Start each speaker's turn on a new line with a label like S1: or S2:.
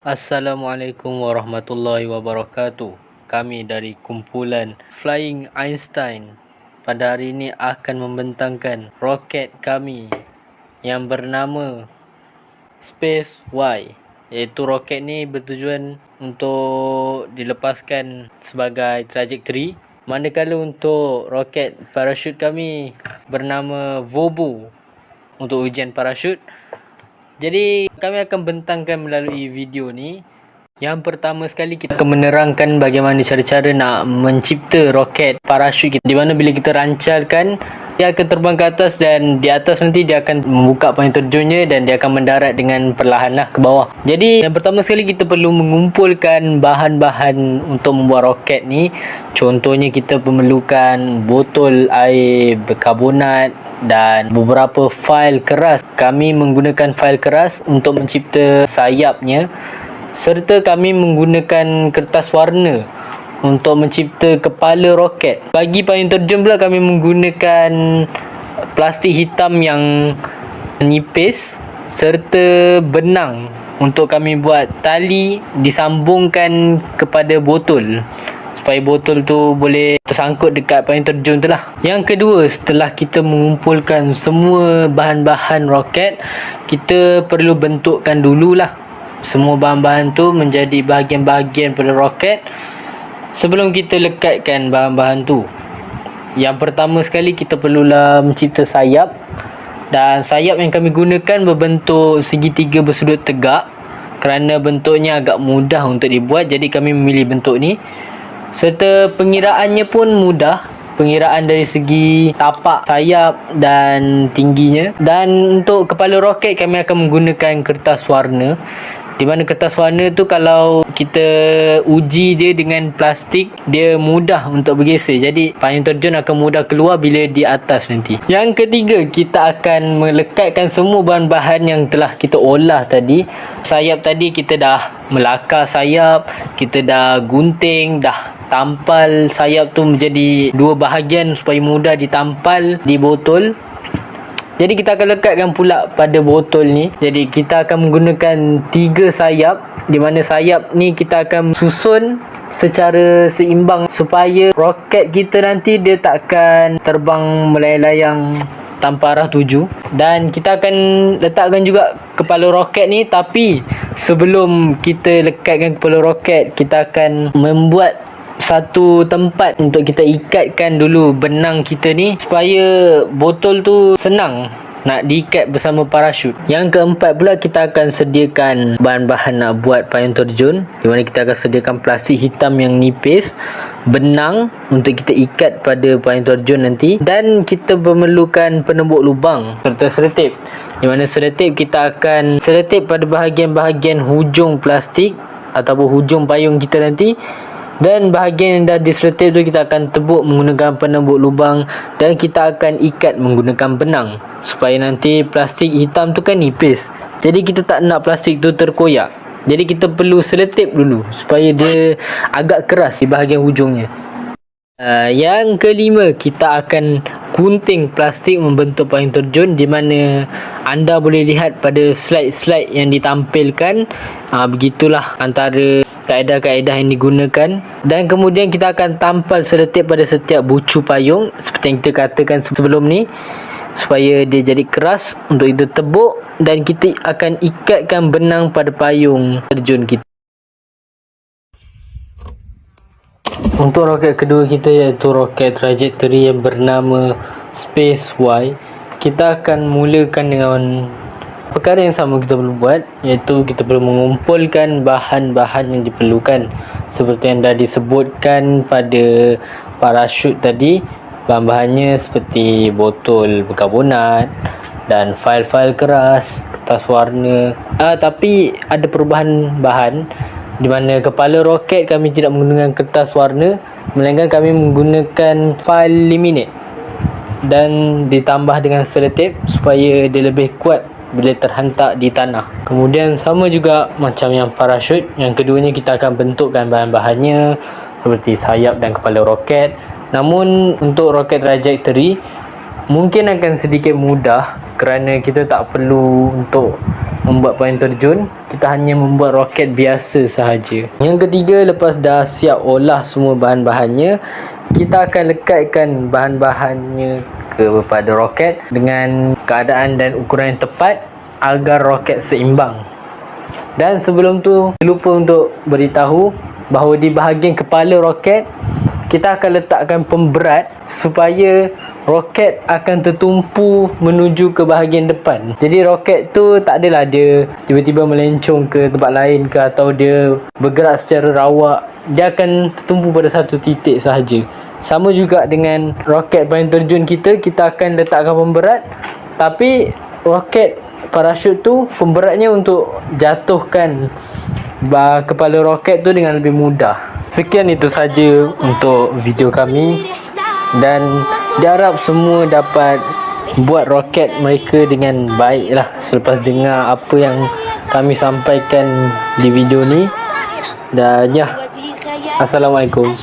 S1: Assalamualaikum warahmatullahi wabarakatuh. Kami dari kumpulan Flying Einstein pada hari ini akan membentangkan roket kami yang bernama Space Y, iaitu roket ni bertujuan untuk dilepaskan sebagai trajektori, manakala untuk roket parachute kami bernama Vobo untuk ujian parachute. Jadi kami akan bentangkan melalui video ni. Yang pertama sekali kita akan menerangkan bagaimana cara-cara nak mencipta roket parachute kita, di mana bila kita rancalkan dia akan terbang ke atas, dan di atas nanti dia akan membuka payung terjunnya dan dia akan mendarat dengan perlahan ke bawah. Jadi yang pertama sekali kita perlu mengumpulkan bahan-bahan untuk membuat roket ni. Contohnya kita memerlukan botol air berkarbonat dan beberapa fail keras. Kami menggunakan fail keras untuk mencipta sayapnya, serta kami menggunakan kertas warna untuk mencipta kepala roket. Bagi payung terjun pula, kami menggunakan plastik hitam yang nipis serta benang untuk kami buat tali disambungkan kepada botol, supaya botol tu boleh tersangkut dekat payung terjun tu lah. Yang kedua, setelah kita mengumpulkan semua bahan-bahan roket, kita perlu bentukkan dululah semua bahan-bahan tu menjadi bahagian-bahagian pada roket sebelum kita lekatkan bahan-bahan tu. Yang pertama sekali kita perlulah mencipta sayap, dan sayap yang kami gunakan berbentuk segitiga bersudut tegak kerana bentuknya agak mudah untuk dibuat, jadi kami memilih bentuk ni. Serta pengiraannya pun mudah, pengiraan dari segi tapak sayap dan tingginya. Dan untuk kepala roket kami akan menggunakan kertas warna, di mana kertas warna tu kalau kita uji dia dengan plastik, dia mudah untuk bergeser, jadi payung terjun akan mudah keluar bila di atas nanti. Yang ketiga, kita akan melekatkan semua bahan-bahan yang telah kita olah tadi. Sayap tadi kita dah melakar sayap, kita dah gunting, dah tampal sayap tu menjadi dua bahagian supaya mudah ditampal di botol. Jadi kita akan lekatkan pula pada botol ni. Jadi kita akan menggunakan 3 sayap, di mana sayap ni kita akan susun secara seimbang supaya roket kita nanti dia takkan terbang melayang-layang tanpa arah tuju. Dan kita akan letakkan juga kepala roket ni, tapi sebelum kita lekatkan kepala roket, kita akan membuat satu tempat untuk kita ikatkan dulu benang kita ni, supaya botol tu senang nak diikat bersama parachute. Yang keempat pula, kita akan sediakan bahan-bahan nak buat payung terjun, di mana kita akan sediakan plastik hitam yang nipis, benang untuk kita ikat pada payung terjun nanti, dan kita memerlukan penembuk lubang serta seletip, di mana seletip kita akan seletip pada bahagian-bahagian hujung plastik ataupun hujung payung kita nanti. Dan bahagian yang dah diseletip tu kita akan tebuk menggunakan penembuk lubang, dan kita akan ikat menggunakan benang, supaya nanti plastik hitam tu kan nipis, jadi kita tak nak plastik tu terkoyak. Jadi kita perlu seletip dulu supaya dia agak keras di bahagian hujungnya. Yang kelima, kita akan gunting plastik membentuk payung terjun, di mana anda boleh lihat pada slide-slide yang ditampilkan. Begitulah antara kaedah-kaedah yang digunakan. Dan kemudian kita akan tampal seletip pada setiap bucu payung seperti yang kita katakan sebelum ni, supaya dia jadi keras untuk kita tebuk, dan kita akan ikatkan benang pada payung terjun kita. Untuk roket kedua kita, iaitu roket trajektori yang bernama Space Y, kita akan mulakan dengan perkara yang sama kita perlu buat, iaitu kita perlu mengumpulkan bahan-bahan yang diperlukan seperti yang dah disebutkan pada parachute tadi. Bahan-bahannya seperti botol berkarbonat dan fail-fail keras, kertas warna. Tapi ada perubahan bahan, di mana kepala roket kami tidak menggunakan kertas warna, melainkan kami menggunakan fail laminate dan ditambah dengan seletip supaya dia lebih kuat bila terhentak di tanah. Kemudian sama juga macam yang parachute, yang keduanya kita akan bentukkan bahan-bahannya seperti sayap dan kepala roket. Namun untuk roket trajektori mungkin akan sedikit mudah kerana kita tak perlu untuk membuat payung terjun, kita hanya membuat roket biasa sahaja. Yang ketiga, lepas dah siap olah semua bahan-bahannya, kita akan lekatkan bahan-bahannya kepada roket dengan keadaan dan ukuran yang tepat agar roket seimbang. Dan sebelum tu, lupa untuk beritahu bahawa di bahagian kepala roket kita akan letakkan pemberat supaya roket akan tertumpu menuju ke bahagian depan. Jadi roket tu tak adalah dia tiba-tiba melencong ke tempat lain ke, atau dia bergerak secara rawak. Dia akan tertumpu pada satu titik sahaja. Sama juga dengan roket payung terjun kita akan letakkan pemberat, tapi roket parachute tu pemberatnya untuk jatuhkan kepala roket tu dengan lebih mudah. Sekian itu saja untuk video kami, dan diharap semua dapat buat roket mereka dengan baik lah selepas dengar apa yang kami sampaikan di video ni. Dan ya, Assalamualaikum.